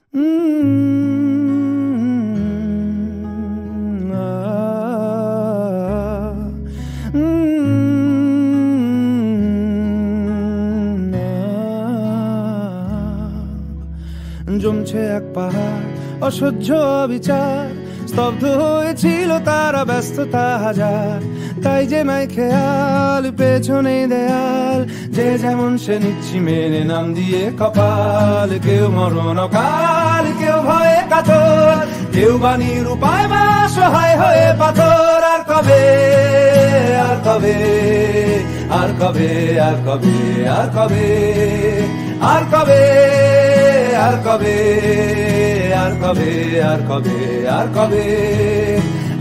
জমছে এক পাহাড় অসহ্য বিচার, স্তব্ধ হয়েছিল তারা ব্যস্ততা হাজার। তাই যে মাই খেয়াল পেছনে দেয়াল, যে যেমন সে নিচ্ছি মেনে নাম দিয়ে কপাল। কেউ মরণ কাল, কেউ ভয়ে কাতর, কেউ বাণীর উপায় বা সহায় হয়ে পাথর। আর কবে, আর কবে, আর কবে, আর কবে, আর কবে, আর কবে, আর কবে, আর কবে, আর কবে, আর কবে,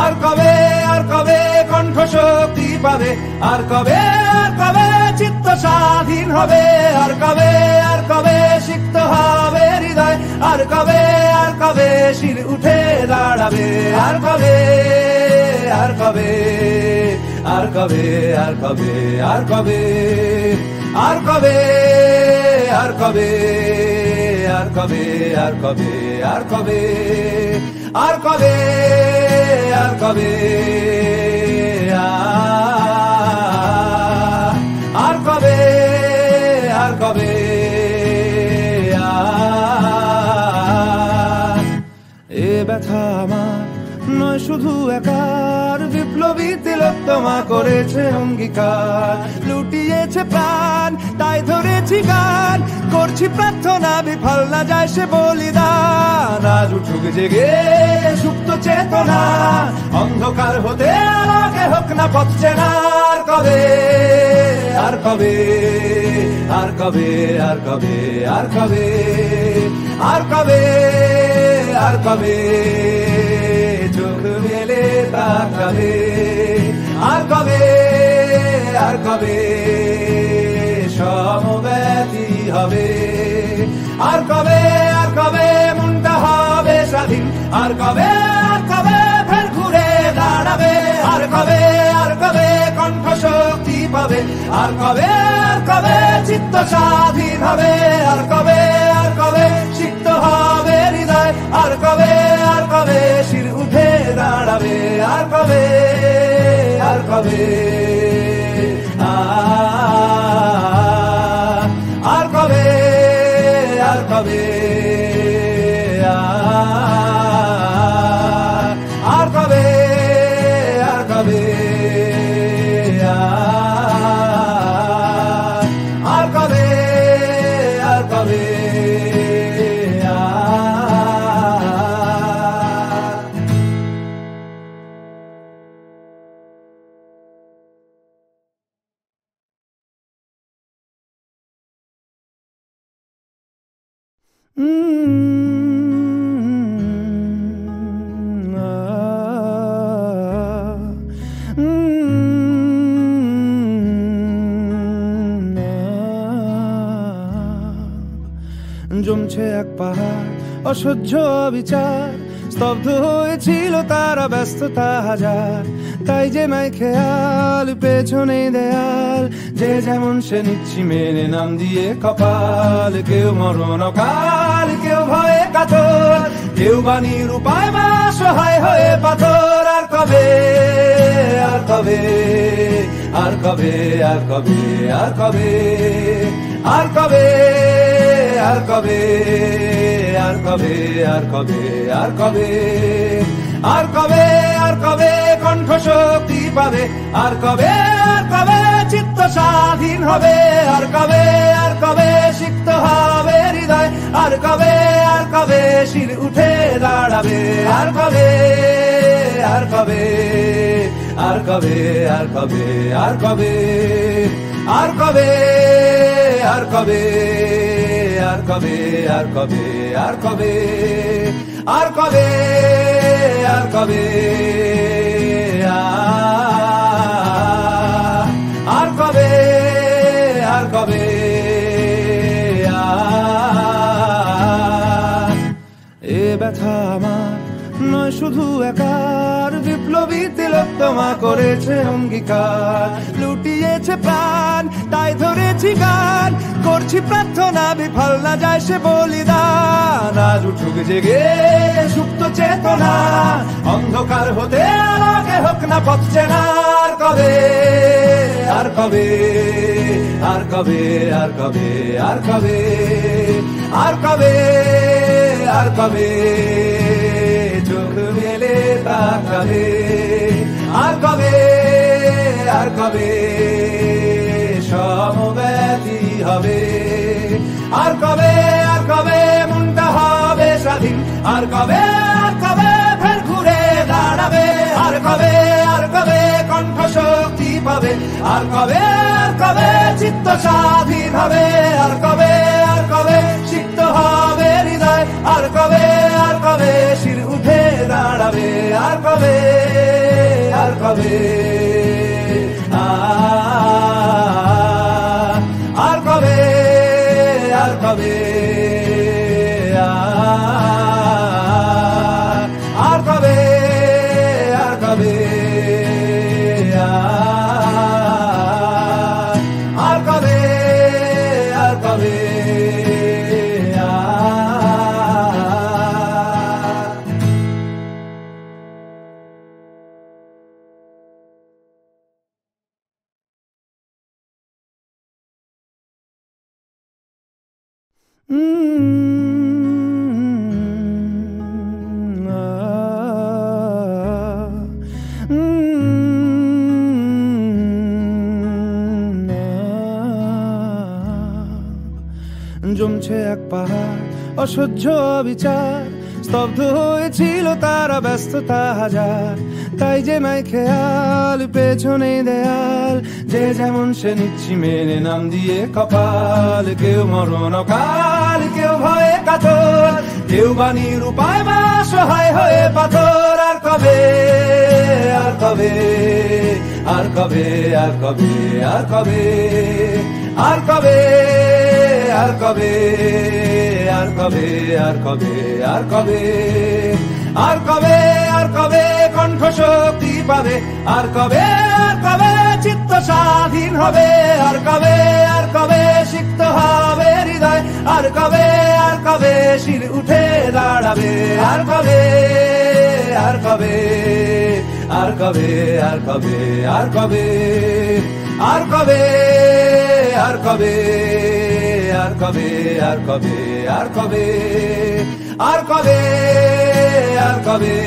আর কবে, আর কবে কণ্ঠ শক্তি পাবে। আর কবে, আর কবে চিত্ত স্বাধীন হবে। আর কবে, আর কবে সিক্ত হবে হৃদয়। আর কবে, আর কবে শির উঠে দাঁড়াবে। আর কবে, আর কবে, আর কবে, আর কবে, আর কবে, আর কবে, আর কবে, আর কবে, আর কবে, আর কবে, আর কবে, আর কবে, আর কবে, আর কবে, এ ব্যথা আমার নয় শুধু একার, বিপ্লবী তিলোত্তমা করেছে অঙ্গীকার। লুটিয়েছে প্রাণ তাই ধরেছি গান, করছি প্রার্থনা বিফল না যায় সে বলিদান। আজ উঠুক জেগে সুপ্ত চেতনা, অন্ধকার হতে আলোকে হোক না পথ চেনা। আর কবে, আর কবে, আর কবে, আর কবে, আর কবে, আর কবে, আর কবে চোখ মেলে তাকাবে। আর কবে, আর কবে সমব্যথী হবে। আর কবে, আর কবে মনটা হবে স্বাধীন। আর কবে, আর কবে ফের ঘুরে দাঁড়াবে। আর কবে, আর কবে কণ্ঠ শক্তি পাবে। আর কবে, আর কবে চিত্ত স্বাধীন হবে। আর কবে, আর কবে সিক্ত হবে হৃদয়। আর কবে, আর কবে শির উঠে দাঁড়াবে। আর কবে, আর কবে, আর কবে, আর কবে, আর কবে, আর কবে, আর কবে, আর কবে। জমছে এক পাহাড় অসহ্য বিচার, স্তব্ধ হয়েছিল তারা ব্যস্ততা হাজার। তাই যে মাই খেয়াল পেছনে দেয়াল, যে যেমন সে নিচ্ছি মেনে নাম দিয়ে কপাল। কেউ মরণ কাল, কেউ ভয়ে কাতর, কেউ বাণীর উপায় বা সহায় হয়ে পাথর। আর কবে, আর কবে, আর কবে, আর কবে, আর কবে, আর কবে, আর কবে, আর কবে, আর কবে, আর কবে, আর কবে, আর কবে কণ্ঠ শক্তি পাবে। আর কবে, আর কবে চিত্ত স্বাধীন হবে। আর কবে, আর কবে সিক্ত হবে হৃদয়। আর কবে, আর কবে শির উঠে দাঁড়াবে। আর কবে, আর কবে, আর কবে, আর কবে, আর কবে, আর কবে, আর কবে, আর কবে, আর কবে, আর কবে, আর কবে, আর কবে, আর কবে, আর কবে, এ ব্যথা আমার নয় শুধু একার, বিপ্লবী তিলোত্তমা করেছে অঙ্গীকার। লুটিয়েছে প্রাণ তাই ধরেছি গান, করছি প্রার্থনা বিফল না যায় সে বলিদান। আজ উঠুক জেগে সুপ্ত চেতনা, অন্ধকার হতে আলোকে হোক না পথ চেনা। আর কবে, আর কবে, আর কবে, আর কবে, আর কবে, আর কবে, আর কবে চোখ মেলে তাকাবে। আর কবে, আর কবে সমব্যথী হবে। আর কবে, আর কবে মনটা হবে স্বাধীন। আর কবে, আর কবে ফের ঘুরে দাঁড়াবে। আর কবে, আর কবে কণ্ঠ শক্তি পাবে। আর কবে, আর কবে চিত্ত স্বাধীন হবে। আর কবে, আর কবে সিক্ত হবে হৃদয়। আর কবে, আর কবে শির উঠে দাঁড়াবে। আর কবে, আর কবে, আর কবে, আর কবে, আর কবে, আর কবে, আর কবে, আর কবে। জমছে এক পাহাড় অসহ্য বিচার, স্তব্ধ হয়েছিল তারা ব্যস্ততা হাজার। তাই যে মাই খেয়াল পেছনে দেয়াল, যে যেমন সে নিচ্ছি মেনে নাম দিয়ে কপাল। কেউ মরণ কাল, কেউ ভয়ে কাতর, কেউ বাণীর উপায় বা সহায় হয়ে পাথর। আর কবে, আর কবে, আর কবে, আর কবে, আর কবে, আর কবে, আর কবে, আর কবে, আর কবে, আর কবে, আর কবে, আর কবে কণ্ঠ শক্তি পাবে। আর কবে, আর কবে চিত্ত স্বাধীন হবে। আর কবে, আর কবে সিক্ত হবে হৃদয়। আর কবে, আর কবে শির উঠে দাঁড়াবে। আর কবে, আর কবে, আর কবে, আর কবে, আর কবে, আর কবে, আর কবে, আর কবে, আর কবে, আর কবে, আর কবে, আর কবে,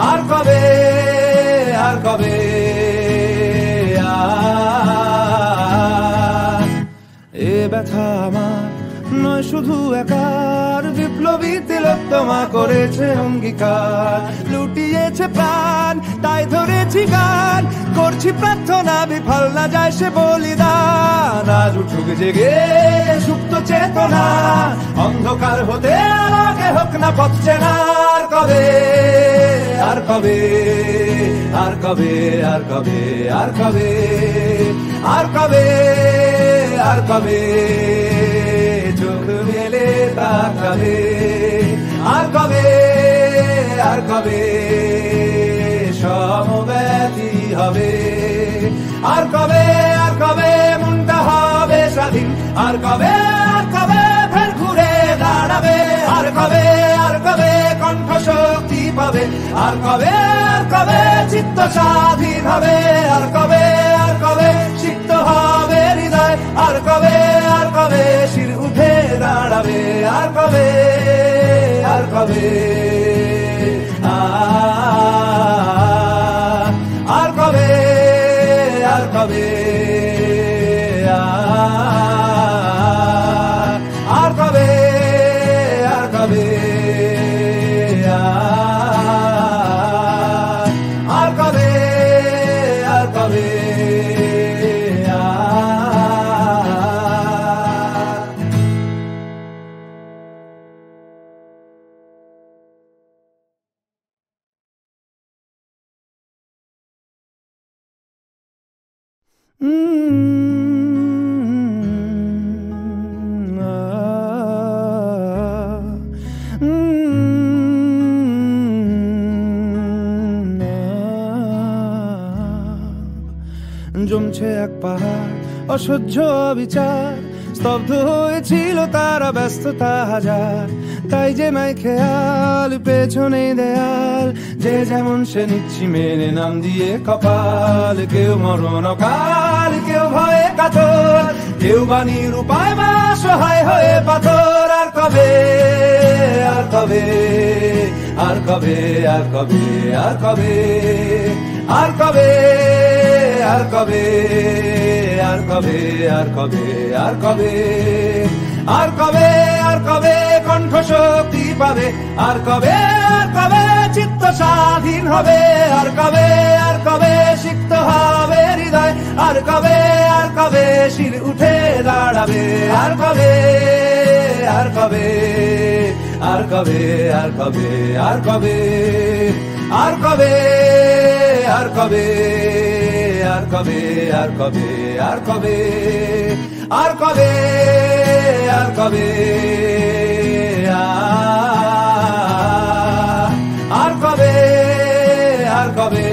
আর কবে, আর কবে, এ ব্যথা আমার নয় শুধু একার, বিপ্লবী তিলোত্তমা করেছে অঙ্গীকার। লুটিয়েছে প্রাণ তাই ধরেছি গান, করছি প্রার্থনা বিফল না যায় সে বলিদান। আজ উঠুক জেগে সুপ্ত চেতনা, অন্ধকার হতে আলোকে হোক না পথ চেনা। আর কবে, আর কবে, আর কবে, আর কবে, আর কবে, আর কবে, আর কবে চোখ মেলে তাকাবে। আর কবে, আর কবে সমব্যথী হবে। আর কবে, আর কবে মনটা হবে স্বাধীন। আর কবে, আর কবে ফের ঘুরে দাঁড়াবে। আর কবে, আর কবে কণ্ঠ শক্তি পাবে। আর কবে, আর কবে চিত্ত স্বাধীন হবে। আর কবে, আর কবে সিক্ত হবে হৃদয়। আর কবে, আর কবে শির উঠে দাঁড়াবে। আর কবে, আর কবে, আর কবে, আর কবে, আর কবে, আর কবে, আর কবে, আর কবে। জমছে এক পাহাড় অসহ্য অবিচার, স্তব্ধ হয়েছিল তারা ব্যস্ততা হাজার। তাই যে মাই খেয়াল পেছনে দেয়াল, যে যেমন সে নিচ্ছি মেনে নাম দিয়ে কপাল। কেউ মরণ অকাল, কেউ ভয়ে কাতর, কেউ বাণীর উপায় বা সহায় হয়ে পাথর। আর কবে, আর কবে, আর কবে, আর কবে, আর কবে, আর কবে, আর কবে, আর কবে, আর কবে, আর কবে, আর কবে, আর কবে কণ্ঠ শক্তি পাবে? আর কবে, আর কবে চিত্ত স্বাধীন হবে? আর কবে, আর কবে সিক্ত হবে হৃদয়? আর কবে, আর কবে শির উঠে দাঁড়াবে? আর কবে, আর কবে, আর কবে, আর কবে, আর কবে, আর কবে, আর কবে, আর কবে, আর কবে, আর কবে, আর কবে, আর কবে, আর কবে, আর কবে,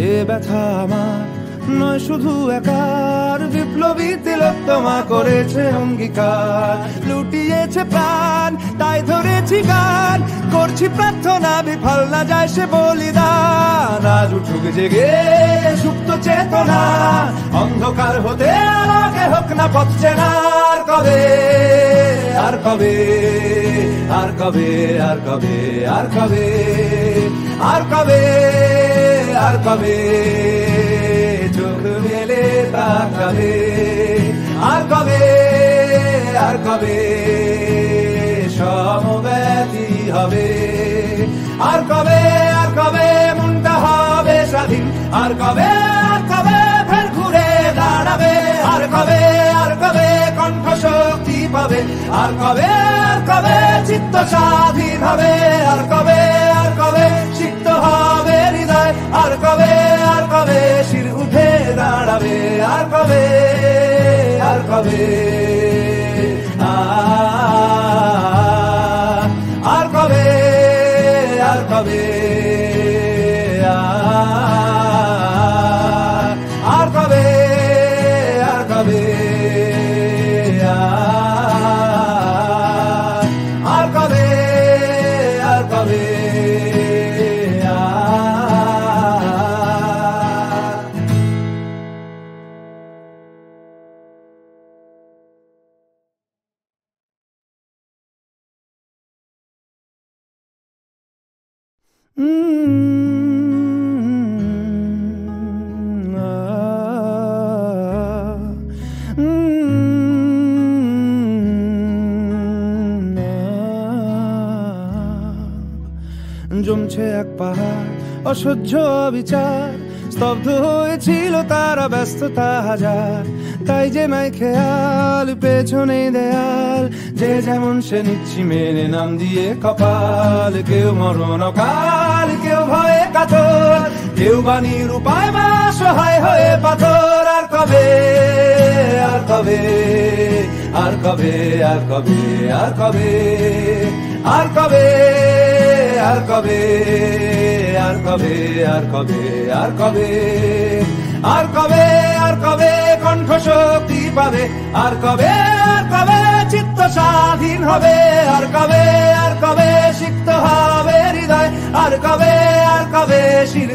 এ ব্যথা আমার নয় শুধু একার, বিপ্লবী তিলোত্তমা করেছে অঙ্গীকার। লুটিয়েছে প্রাণ তাই ধরেছি গান, করছি প্রার্থনা বিফল না যায় সে বলিদান। আজ উঠুক জেগে সুপ্ত চেতনা, অন্ধকার হতে আলোকে হোক না পথ চেনা। আর কবে, আর কবে, আর কবে, আর কবে, আর কবে, আর কবে, আর কবে চোখ মেলে তাকাবে? আর কবে, আর কবে সমব্যথী হবে? আর কবে, আর কবে মনটা হবে স্বাধীন? আর কবে, আর কবে ফের ঘুরে দাঁড়াবে? আর কবে, আর কবে কণ্ঠ শক্তি পাবে? আর কবে, আর কবে চিত্ত স্বাধীন হবে? আর কবে, আর কবে সিক্ত হবে হৃদয়? আর কবে, আর কবে শির উঠে দাঁড়াবে? আর কবে, আর কবে, আর কবে, আর কবে, আর কবে, আর কবে, আর কবে, আর কবে। জমছে এক পাহাড় অসহ্য অবিচার, স্তব্ধ হয়েছিল তারা ব্যস্ততা হাজার। তাই যে মাই খেয়াল পেছনে দেয়াল, যে যেমন সে নিচ্ছি মেনে নাম দিয়ে কপাল। কেউ মরণ অকাল, কেউ ভয়ে কাতর, কেউ বাণীর উপায় বা সহায় হয়ে পাথর। আর কবে, আর কবে, আর কবে, আর কবে, আর কবে, আর কবে, আর কবে, আর কবে, আর কবে, আর কবে, আর কবে, আর কবে কণ্ঠ শক্তি পাবে? আর কবে, আর কবে চিত্ত স্বাধীন হবে? আর কবে, আর কবে সিক্ত হবে হৃদয়? আর কবে, আর কবে শির